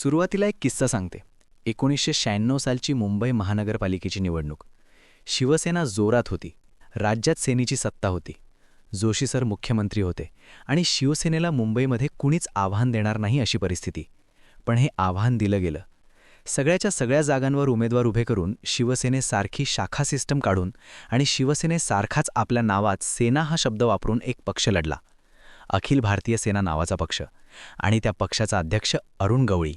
सुरुवातीला एक किस्सा सांगते. 1996 सालची मुंबई महानगरपालिकेची निवडणूक. शिवसेना जोरात होती. राज्यात सेनेची सत्ता होती. जोशी सर मुख्यमंत्री होते आणि शिवसेनेला मुंबईमध्ये कुणीच आव्हान देणार नाही अशी परिस्थिती. पण हे आव्हान दिलं गेलं. सगळ्याच्या सगळ्या जागांवर उमेदवार उभे करून शिवसेनेसारखी शाखा सिस्टम काढून आणि शिवसेनेसारखाच आपल्या नावात सेना हा शब्द वापरून एक पक्ष लढला. अखिल भारतीय सेना नावाचा पक्ष. आणि त्या पक्षाचा अध्यक्ष अरुण गवळी.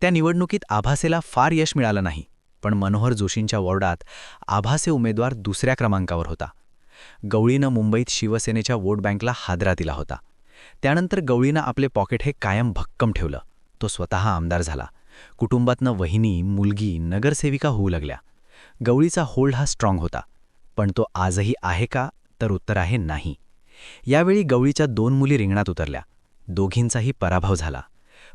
त्या निवडणुकीत आभासेला फार यश मिळालं नाही, पण मनोहर जोशींच्या वॉर्डात आभासे उमेदवार दुसऱ्या क्रमांकावर होता. गवळीनं मुंबईत शिवसेनेच्या वोट बँकला हादरा दिला होता. त्यानंतर गवळीनं आपले पॉकेट हे कायम भक्कम ठेवलं. तो स्वतः आमदार झाला. कुटुंबातनं वहिनी, मुलगी, नगरसेविका होऊ लागल्या. गवळीचा होल्ड हा स्ट्रॉंग होता. पण तो आजही आहे का, तर उत्तर आहे नाही. यावेळी गवळीच्या 2 मुली रिंगणात उतरल्या. दोघींचाही पराभव झाला.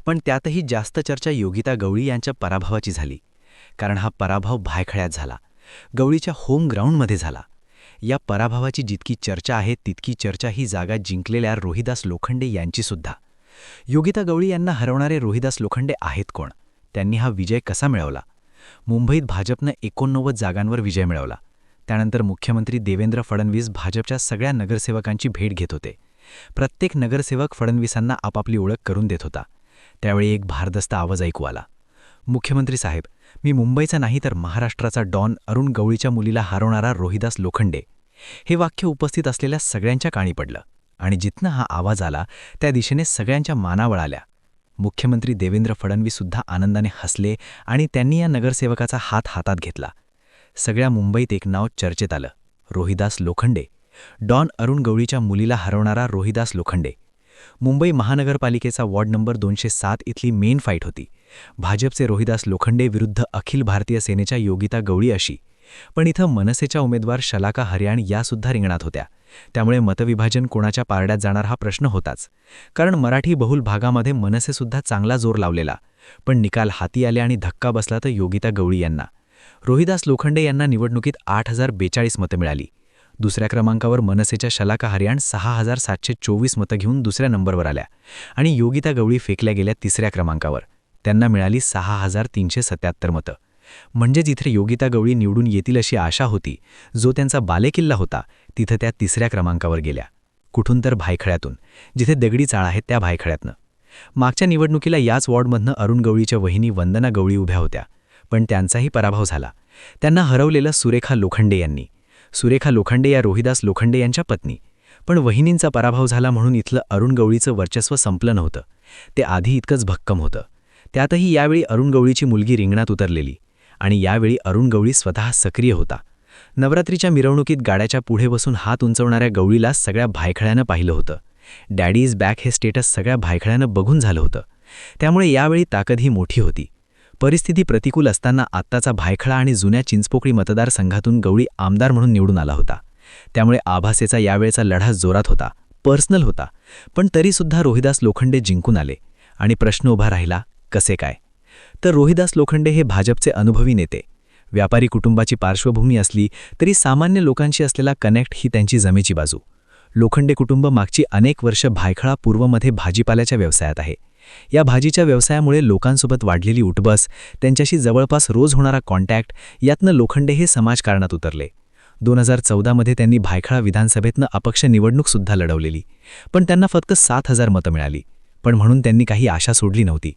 पण त्यातही जास्त चर्चा योगिता गवळी यांच्या पराभवाची झाली. कारण हा पराभव भायखळ्यात झाला. गवळीच्या होम ग्राउंडमध्ये झाला. या पराभवाची जितकी चर्चा आहे तितकी चर्चा ही जागा जिंकलेल्या रोहिदास लोखंडे यांचीसुद्धा. योगिता गवळी यांना हरवणारे रोहिदास लोखंडे आहेत कोण? त्यांनी हा विजय कसा मिळवला? मुंबईत भाजपनं 89 जागांवर विजय मिळवला. त्यानंतर मुख्यमंत्री देवेंद्र फडणवीस भाजपच्या सगळ्या नगरसेवकांची भेट घेत होते. प्रत्येक नगरसेवक फडणवीसांना आपापली ओळख करून देत होता. त्यावेळी एक भारदस्त आवाज ऐकू आला. मुख्यमंत्री साहेब, मी मुंबईचा नाही तर महाराष्ट्राचा डॉन अरुण गवळीच्या मुलीला हरवणारा रोहिदास लोखंडे. हे वाक्य उपस्थित असलेल्या सगळ्यांच्या कानी पडलं आणि जिथनं हा आवाज आला त्या दिशेने सगळ्यांच्या मानावळ आल्या. मुख्यमंत्री देवेंद्र फडणवीससुद्धा आनंदाने हसले आणि त्यांनी या नगरसेवकाचा हात हातात घेतला. सगळ्या मुंबईत एक नाव चर्चेत आलं. रोहिदास लोखंडे. डॉन अरुण गवळीच्या मुलीला हरवणारा रोहिदास लोखंडे. मुंबई महानगरपालिकेचा वॉर्ड नंबर 207 इथली मेन फाईट होती. भाजपचे रोहिदास लोखंडे विरुद्ध अखिल भारतीय सेनेच्या योगिता गवळी अशी. पण इथं मनसेच्या उमेदवार शलाका हरियाण यासुद्धा रिंगणात होत्या. त्यामुळे मतविभाजन कोणाच्या पारड्यात जाणार हा प्रश्न होताच. कारण मराठी बहुल भागामध्ये मनसेसुद्धा चांगला जोर लावलेला. पण निकाल हाती आले आणि धक्का बसला तर योगिता गवळी यांना. रोहिदास लोखंडे यांना निवडणुकीत 8,042 मतं मिळाली. दुसऱ्या क्रमांकावर मनसेच्या शलाका हरियाण 6,724 मतं घेऊन दुसऱ्या नंबरवर आल्या आणि योगिता गवळी फेकल्या गेल्या तिसऱ्या क्रमांकावर. त्यांना मिळाली 6,377 मतं. म्हणजे जिथे योगिता गवळी निवडून येतील अशी आशा होती, जो त्यांचा बालेकिल्ला होता, तिथं त्या तिसऱ्या क्रमांकावर गेल्या. कुठून तर भायखळ्यातून, जिथे दगडी चाळ आहेत त्या भायखळ्यातनं. मागच्या निवडणुकीला याच वॉर्डमधनं अरुण गवळीच्या वहिनी वंदना गवळी उभ्या होत्या. पण त्यांचाही पराभव झाला. त्यांना हरवलेलं सुरेखा लोखंडे यांनी. सुरेखा लोखंडे या रोहिदास लोखंडे यांच्या पत्नी. पण वहिनींचा पराभव झाला म्हणून इथलं अरुण गवळीचं वर्चस्व संपलं नव्हतं. ते आधी इतकंच भक्कम होतं. त्यातही यावेळी अरुण गवळीची मुलगी रिंगणात उतरलेली. आणि यावेळी अरुण गवळी स्वतः सक्रिय होता. नवरात्रीच्या मिरवणुकीत गाड्याच्या पुढे बसून हात उंचवणाऱ्या गवळीला सगळ्या भायखळ्यानं पाहिलं होतं. डॅडी इज बॅक हे स्टेटस सगळ्या भायखळ्यानं बघून झालं होतं. त्यामुळे यावेळी ताकदही मोठी होती. परिस्थिती प्रतिकूल असताना आत्ताचा भायखळा आणि जुन्या चिंचपोकळी मतदारसंघातून गवळी आमदार म्हणून निवडून आला होता. त्यामुळे आभासेचा यावेळचा लढा जोरात होता, पर्सनल होता. पण तरीसुद्धा रोहिदास लोखंडे जिंकून आले. आणि प्रश्न उभा राहिला, कसे काय? तर रोहिदास लोखंडे हे भाजपचे अनुभवी नेते. व्यापारी कुटुंबाची पार्श्वभूमी असली तरी सामान्य लोकांशी असलेला कनेक्ट ही त्यांची जमेची बाजू. लोखंडे कुटुंब मागची अनेक वर्ष भायखळा पूर्वमध्ये भाजीपाल्याच्या व्यवसायात आहे. या भाजीच्या व्यवसायामुळे लोकांसोबत वाढलेली उठबस, त्यांच्याशी जवळपास रोज होणारा कॉन्टॅक्ट, यातनं लोखंडे हे समाजकारणात उतरले. 2014 मध्ये त्यांनी भायखळा विधानसभेतनं अपक्ष निवडणूकसुद्धा लढवलेली. पण त्यांना फक्त 7,000 मतं मिळाली. पण म्हणून त्यांनी काही आशा सोडली नव्हती.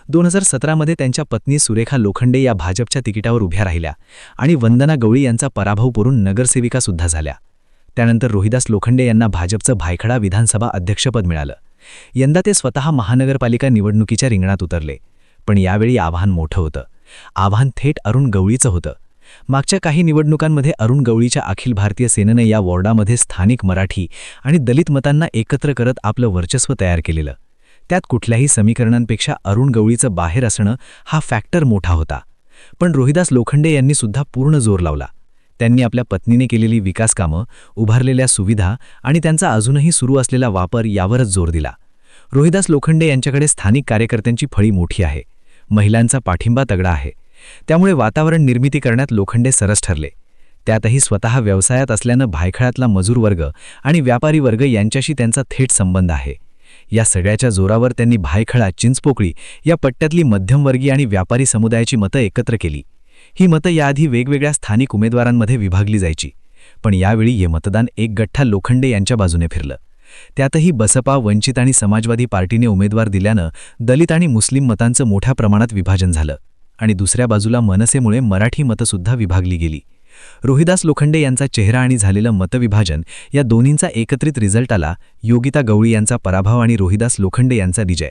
2017 मध्ये त्यांच्या पत्नी सुरेखा लोखंडे या भाजपच्या तिकिटावर उभ्या राहिल्या आणि वंदना गवळी यांचा पराभव करून नगरसेविकासुद्धा झाल्या. त्यानंतर रोहिदास लोखंडे यांना भाजपचं भायखळा विधानसभा अध्यक्षपद मिळालं. यंदा ते स्वतः महानगरपालिका निवडणुकीच्या रिंगणात उतरले. पण यावेळी आव्हान मोठं होतं. आव्हान थेट अरुण गवळीचं होतं. मागच्या काही निवडणुकांमध्ये अरुण गवळीच्या अखिल भारतीय सेनेनं या वॉर्डामध्ये स्थानिक मराठी आणि दलित मतांना एकत्र करत आपलं वर्चस्व तयार केलेलं. त्यात कुठल्याही समीकरणांपेक्षा अरुण गवळीचं बाहेर असणं हा फॅक्टर मोठा होता. पण रोहिदास लोखंडे यांनी सुद्धा पूर्ण जोर लावला. त्यांनी आपल्या पत्नीने केलेली विकासकामं, उभारलेल्या सुविधा आणि त्यांचा अजूनही सुरू असलेला वापर यावरच जोर दिला. रोहिदास लोखंडे यांच्याकडे स्थानिक कार्यकर्त्यांची फळी मोठी आहे. महिलांचा पाठिंबा तगडा आहे. त्यामुळे वातावरण निर्मिती करण्यात लोखंडे सरस ठरले. त्यातही स्वतः व्यवसायात असल्यानं भायखळ्यातला मजूर वर्ग आणि व्यापारी वर्ग यांच्याशी त्यांचा थेट संबंध आहे. या सगळ्याच्या जोरावर त्यांनी भायखळा चिंचपोकळी या पट्ट्यातली मध्यमवर्गीय आणि व्यापारी समुदायाची मतं एकत्र केली. ही मतं याआधी वेगवेगळ्या स्थानिक उमेदवारांमध्ये विभागली जायची, पण यावेळी हे मतदान एक गठ्ठा लोखंडे यांच्या बाजूने फिरलं. त्यातही बसपा, वंचित आणि समाजवादी पार्टीने उमेदवार दिल्यानं दलित आणि मुस्लिम मतांचं मोठ्या प्रमाणात विभाजन झालं आणि दुसऱ्या बाजूला मनसेमुळे मराठी मतंसुद्धा विभागली गेली. रोहिदास लोखंडे यांचा चेहरा आणि झालेलं मतविभाजन या दोन्हींचा एकत्रित रिझल्ट आला योगिता गवळी यांचा पराभव आणि रोहिदास लोखंडे यांचा विजय.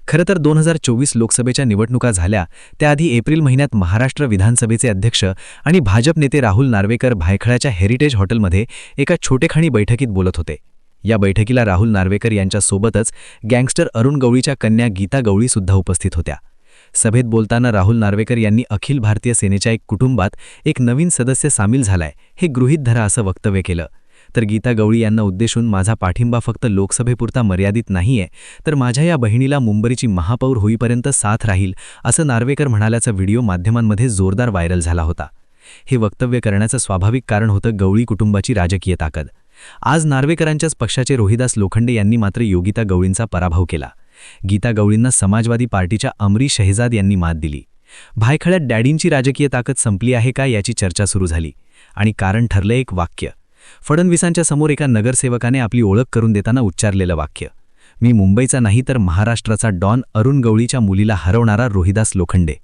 खरं तर 2024 लोकसभेच्या निवडणुका झाल्या त्याआधी एप्रिल महिन्यात महाराष्ट्र विधानसभेचे अध्यक्ष आणि भाजप नेते राहुल नार्वेकर भायखळ्याच्या हेरिटेज हॉटेलमध्ये एका छोटेखानी बैठकीत बोलत होते. या बैठकीला राहुल नार्वेकर यांच्यासोबतच गँगस्टर अरुण गवळीच्या कन्या गीता गवळीसुद्धा उपस्थित होत्या. सभेत बोलताना राहुल नार्वेकर यांनी अखिल भारतीय सेनेच्या एक कुटुंबात एक नवीन सदस्य सामील झालाय हे गृहीत धरा असं वक्तव्य केलं. तर गीता गवळी यांना उद्देशून माझा पाठिंबा फक्त लोकसभेपुरता मर्यादित नाहीये, तर माझ्या या बहिणीला मुंबईची महापौर होईपर्यंत साथ राहील असं नार्वेकर म्हणाल्याचा व्हिडिओ माध्यमांमध्ये जोरदार व्हायरल झाला होता. हे वक्तव्य करण्याचं स्वाभाविक कारण होतं गवळी कुटुंबाची राजकीय ताकद. आज नार्वेकरांच्याच पक्षाचे रोहिदास लोखंडे यांनी मात्र योगिता गवळींचा पराभव केला. गीता गवळींना समाजवादी पार्टीच्या अमरी शहेजाद यांनी मात दिली. भायखळ्यात डॅडींची राजकीय ताकद संपली आहे का याची चर्चा सुरू झाली आणि कारण ठरलं एक वाक्य. फडणवीसांच्या समोर एका नगरसेवकाने आपली ओळख करून देताना उच्चारलेलं वाक्य, मी मुंबईचा नाही तर महाराष्ट्राचा डॉन अरुण गवळीच्या मुलीला हरवणारा रोहिदास लोखंडे.